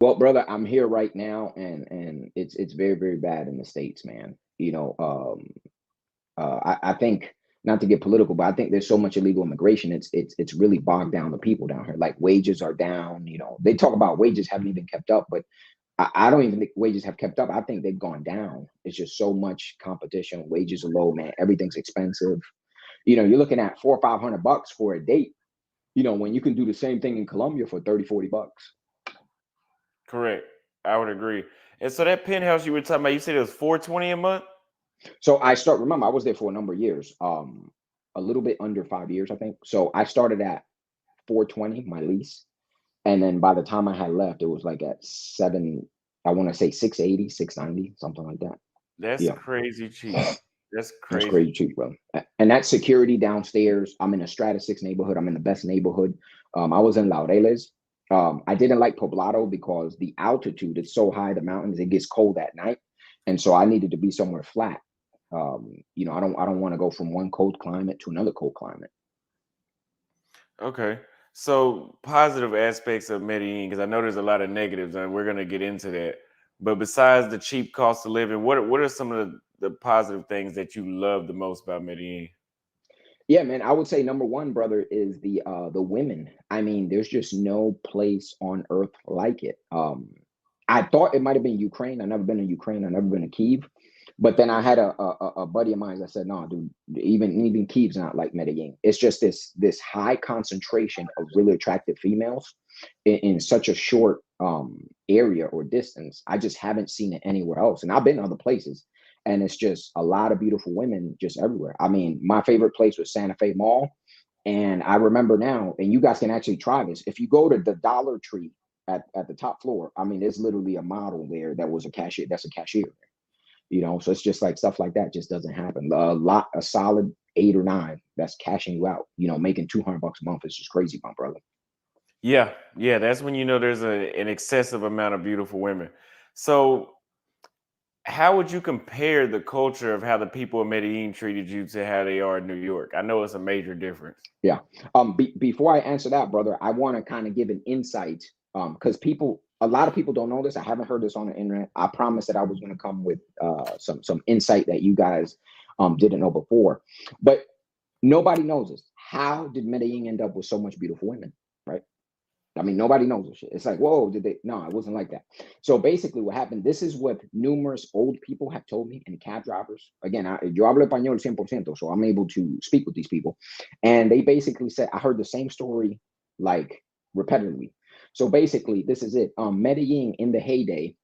Well, brother, I'm here right now, and it's very very bad in the states, man. I think, not to get political, but I think there's so much illegal immigration. It's really bogged down the people down here. Like wages are down. They talk about wages haven't even kept up, but I don't even think wages have kept up. I think they've gone down. It's just so much competition. Wages are low, man. Everything's expensive. You're looking at 400 or 500 bucks for a date. When you can do the same thing in Colombia for 30 or 40 bucks. Correct. I would agree. And so that penthouse you were talking about, you said it was 420 a month? So remember, I was there for a number of years, a little bit under 5 years, I think. So I started at 420, my lease. And then by the time I had left, it was like at seven, I want to say 680, 690, something like that. That's Yeah, crazy cheap. That's it's crazy. crazy cheap, bro. And that security downstairs, I'm in a Strata 6 neighborhood. I'm in the best neighborhood. I was in Laureles. I didn't like Poblado because the altitude is so high, the mountains, it gets cold at night. And so I needed to be somewhere flat. I don't want to go from one cold climate to another cold climate. Okay. So positive aspects of Medellin, because I know there's a lot of negatives, and we're gonna get into that. But besides the cheap cost of living, what are some of the positive things that you love the most about Medellin? Yeah, man, I would say number one, brother, is the women. I mean, there's just no place on earth like it. I thought it might have been Ukraine. I've never been to Ukraine. I've never been to Kiev. But then I had a buddy of mine that said, "No, dude, even Kiev's not like Medellin. It's just this high concentration of really attractive females in such a short area or distance. I just haven't seen it anywhere else. And I've been to other places, and it's just a lot of beautiful women just everywhere. I mean, my favorite place was Santa Fe Mall, and I remember now, and you guys can actually try this. If you go to the Dollar Tree at the top floor, I mean, there's literally a model there that was a cashier. That's a cashier. So it's just like stuff like that just doesn't happen. A solid 8 or 9 that's cashing you out. Making 200 bucks a month is just crazy, my brother. Yeah, yeah, that's when you know there's an excessive amount of beautiful women. So how would you compare the culture of how the people in Medellin treated you to how they are in New York? I know it's a major difference. Yeah. Before I answer that, brother, I want to kind of give an insight. Because a lot of people don't know this. I haven't heard this on the internet. I promised that I was going to come with some insight that you guys didn't know before, but nobody knows this. How did Medellin end up with so much beautiful women? Right. I mean, nobody knows this shit. It's like, whoa, did they? No, it wasn't like that. So basically, what happened? This is what numerous old people have told me, and cab drivers. Again, yo hablo español 100%, so I'm able to speak with these people. And they basically said, I heard the same story like repetitively. So basically, this is it. Medellin in the heyday,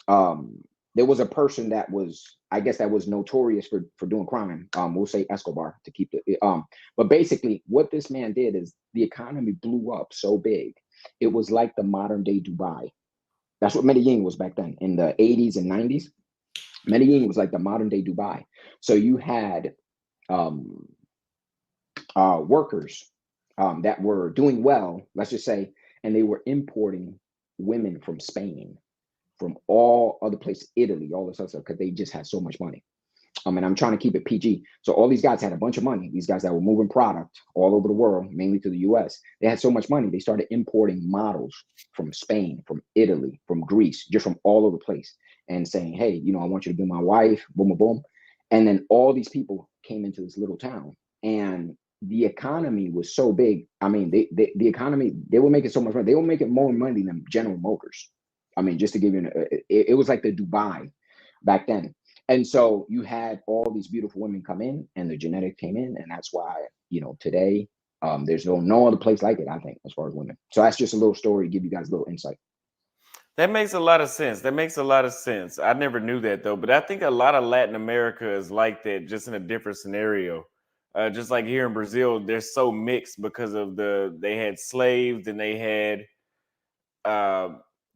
there was a person that was, I guess, that was notorious for doing crime. We'll say Escobar to keep the. But basically, what this man did is the economy blew up so big it was like the modern day Dubai. That's what Medellin was back then in the 80s and 90s. Medellin was like the modern day Dubai. So you had um, workers that were doing well, let's just say, and they were importing women from Spain, from all other places, Italy, all this other stuff, because they just had so much money. And I'm trying to keep it PG. So all these guys had a bunch of money. These guys that were moving product all over the world, mainly to the US, they had so much money. They started importing models from Spain, from Italy, from Greece, just from all over the place, and saying, hey, I want you to be my wife, boom, boom, boom. And then all these people came into this little town. And the economy was so big. I mean, the economy, they were making so much money. They were making more money than General Motors. I mean, just to give you it was like the Dubai back then. And so you had all these beautiful women come in, and the genetic came in, and that's why today there's no other place like it. I think as far as women. So that's just a little story to give you guys a little insight. That makes a lot of sense. That makes a lot of sense. I never knew that though, but I think a lot of Latin America is like that, just in a different scenario. Just like here in Brazil, they're so mixed because of they had slaves and they had uh,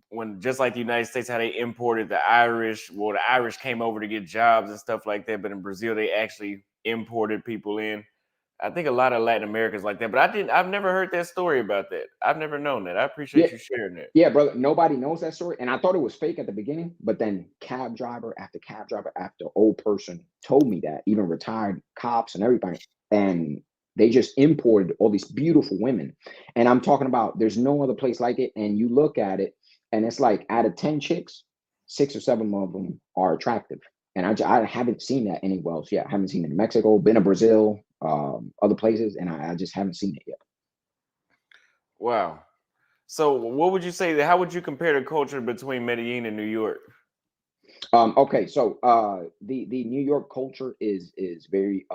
when just like the United States, how they imported the Irish. Well, the Irish came over to get jobs and stuff like that, but in Brazil, they actually imported people in. I think a lot of Latin Americans like that, but I've never heard that story about that. I've never known that. I Yeah, appreciate you sharing that. yeah, brother. Nobody knows that story, and I thought it was fake at the beginning. But then cab driver after old person told me that, even retired cops and everybody, and they just imported all these beautiful women. And I'm talking about there's no other place like it. And you look at it, and it's like out of 10 chicks, 6 or 7 of them are attractive. And I haven't seen that anywhere else yet. I haven't seen it in Mexico, been to Brazil, other places, and I just haven't seen it yet. Wow. So, what would you say? How would you compare the culture between Medellin and New York? Okay, so the New York culture is very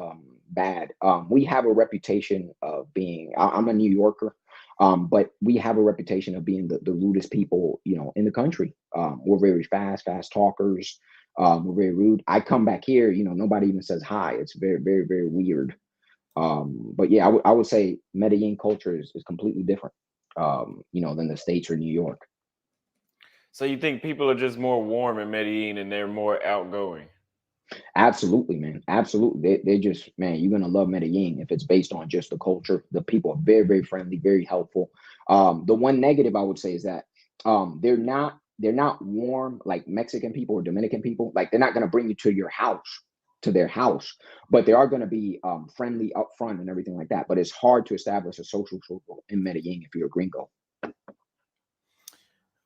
bad. We have a reputation of being. I'm a New Yorker, but we have a reputation of being the rudest people, in the country. We're very fast talkers. We're very rude. I come back here, nobody even says hi. It's very, very, very weird. But yeah, I would say Medellin culture is completely different, than the States or New York. So, you think people are just more warm in Medellin and they're more outgoing? Absolutely, man. Absolutely. They just, man, you're gonna love Medellin if it's based on just the culture. The people are very, very friendly, very helpful. The one negative I would say is that they're not warm like Mexican people or Dominican people. Like they're not gonna bring you to your house, to their house, but they are gonna be friendly up front and everything like that. But it's hard to establish a social circle in Medellin if you're a gringo.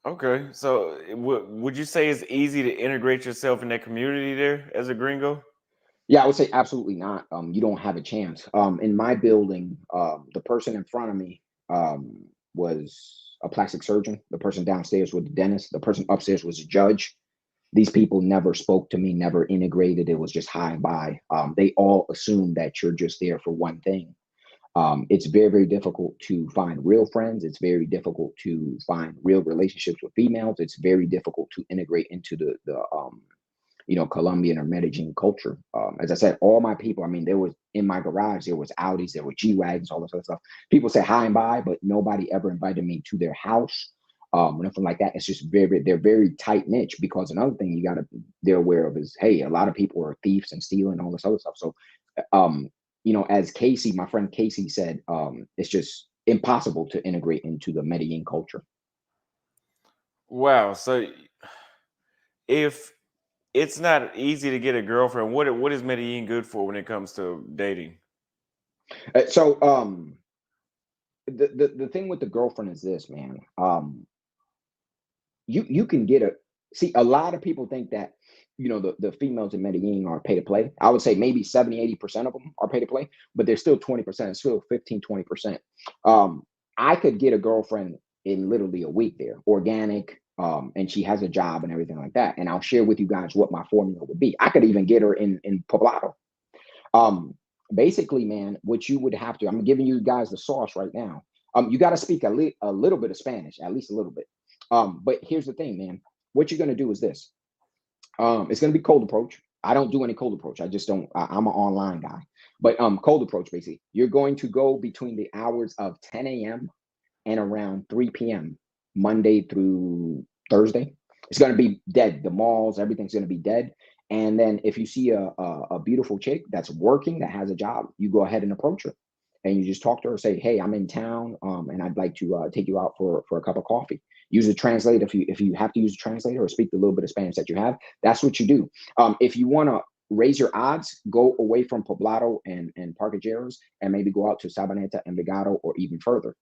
Okay. So, would you say it's easy to integrate yourself in that community there as a gringo? Yeah, I would say absolutely not. You don't have a chance. In my building, the person in front of me was a plastic surgeon. The person downstairs was the dentist. The person upstairs was a judge. These people never spoke to me, never integrated. It was just hi and bye. They all assume that you're just there for one thing. It's very, very difficult to find real friends. It's very difficult to find real relationships with females. It's very difficult to integrate into the Colombian or Medellin culture. As I said, all my people, I mean, there was in my garage, there was Audis, there were G-Wagons, all this other stuff. People say hi and bye, but nobody ever invited me to their house. Nothing like that. It's just they're very tight niche because another thing they're aware of is, hey, a lot of people are thieves and stealing all this other stuff. So, as Casey, my friend Casey said, it's just impossible to integrate into the Medellin culture. Wow. So, if it's not easy to get a girlfriend, what is Medellin good for when it comes to dating? So, the thing with the girlfriend is this, man. You can get a see a lot of people think that the females in Medellin are pay to play. I would say maybe 70-80% of them are pay to play, but there's still 20%, still 15-20%. I could get a girlfriend in literally a week there, organic, and she has a job and everything like that. And I'll share with you guys what my formula would be. I could even get her in Poblado. Um, Basically, man, what you would have to, I'm giving you guys the sauce right now. You got to speak a little bit of Spanish, at least a little bit. But here's the thing, man. What you're gonna do is this. It's gonna be cold approach. I don't do any cold approach. I just don't. I'm an online guy. But cold approach, basically, you're going to go between the hours of 10 a.m. and around 3 p.m. Monday through Thursday. It's going to be dead. The malls, everything's going to be dead. And then if you see a beautiful chick that's working, that has a job, you go ahead and approach her. And you just talk to her, say, "Hey, I'm in town, and I'd like to take you out for a cup of coffee." Use a translator if you have to use a translator or speak the little bit of Spanish that you have. That's what you do. If you want to raise your odds, go away from Poblado and Parquejeros and maybe go out to Sabaneta and Vigado or even further.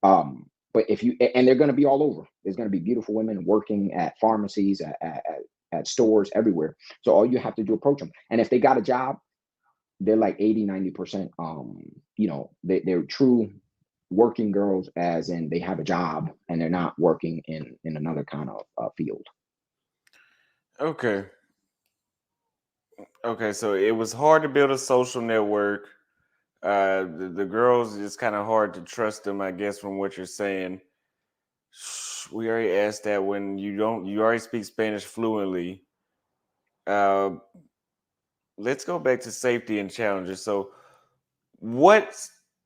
But if you and they're going to be all over. There's going to be beautiful women working at pharmacies, at stores, everywhere. So all you have to do approach them. And if they got a job, they're like 80-90%. They're true working girls, as in they have a job and they're not working in another kind of field. Okay. Okay. So it was hard to build a social network. The girls, it's kind of hard to trust them, I guess, from what you're saying. We already asked that when you already speak Spanish fluently. Uh, let's go back to safety and challenges. So, what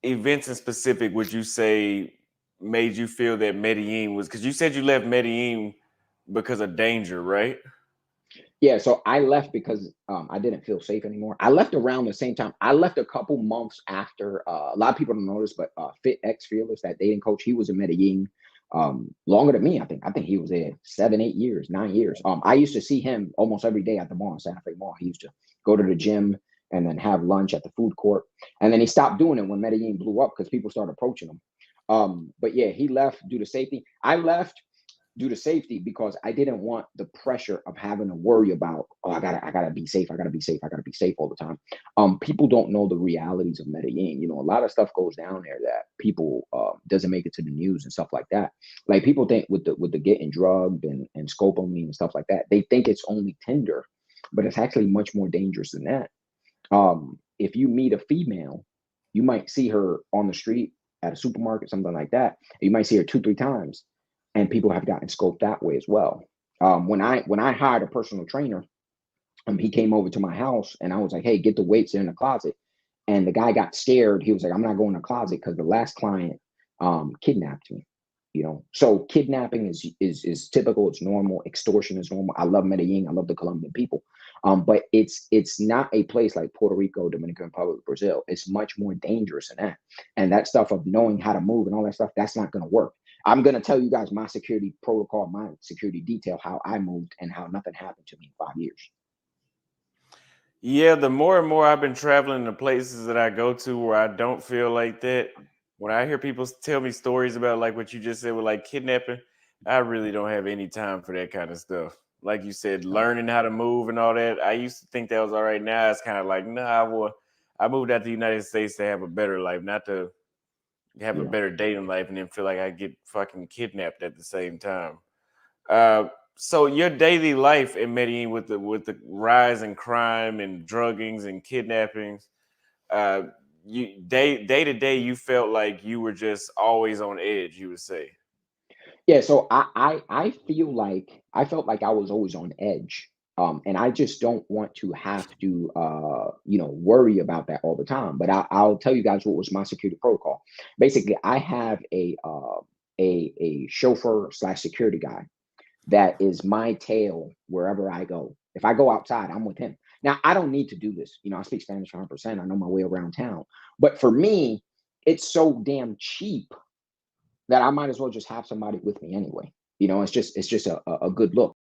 events in specific would you say made you feel that Medellin was? Because you said you left Medellin because of danger, right? Yeah, so I left because I didn't feel safe anymore. I left around the same time. I left a couple months after. A lot of people don't know this, but Fit X Fearless, that dating coach, he was in Medellin longer than me. I think. I think he was there 7, 8 years, 9 years. I used to see him almost every day at the mall, Santa Fe Mall. He used to go to the gym and then have lunch at the food court. And then he stopped doing it when Medellin blew up because people started approaching him. But yeah, he left due to safety. I left. due to safety, because I didn't want the pressure of having to worry about, oh, I gotta be safe, I gotta be safe, I gotta be safe all the time. People don't know the realities of Medellin. You know, a lot of stuff goes down there that people doesn't make it to the news and stuff like that. Like people think with the getting drugged and scopolamine and stuff like that, they think it's only Tinder, but it's actually much more dangerous than that. If you meet a female, you might see her on the street at a supermarket, something like that. You might see her 2, 3 times, and people have gotten scoped that way as well. When I hired a personal trainer, he came over to my house, and I was like, "Hey, get the weights in the closet." And the guy got scared. He was like, "I'm not going in the closet because the last client kidnapped me." You know, so kidnapping is typical. It's normal. Extortion is normal. I love Medellin. I love the Colombian people. But it's not a place like Puerto Rico, Dominican Republic, Brazil. It's much more dangerous than that. And that stuff of knowing how to move and all that stuff, that's not going to work. I'm going to tell you guys my security protocol, my security detail, how I moved and how nothing happened to me in 5 years. Yeah, the more and more I've been traveling to places that I go to where I don't feel like that, when I hear people tell me stories about like what you just said with like kidnapping, I really don't have any time for that kind of stuff. Like you said, Uh, learning how to move and all that. I used to think that was all right. Now it's kind of like, nah, well, I moved out to the United States to have a better life, not to have a yeah. better dating life and then feel like I get fucking kidnapped at the same time. Uh, so your daily life in Medellin with the rise in crime and druggings and kidnappings, uh, you day to day, you felt like you were just always on edge. You would say, Yeah, so I feel like I felt like I was always on edge. And I just don't want to have to worry about that all the time. But I'll tell you guys what was my security protocol. Basically, I have a chauffeur slash security guy that is my tail wherever I go. If I go outside, I'm with him. Now, I don't need to do this. You know, I speak Spanish 100%. I know my way around town. But for me, it's so damn cheap that I might as well just have somebody with me anyway. You know, it's just a good look.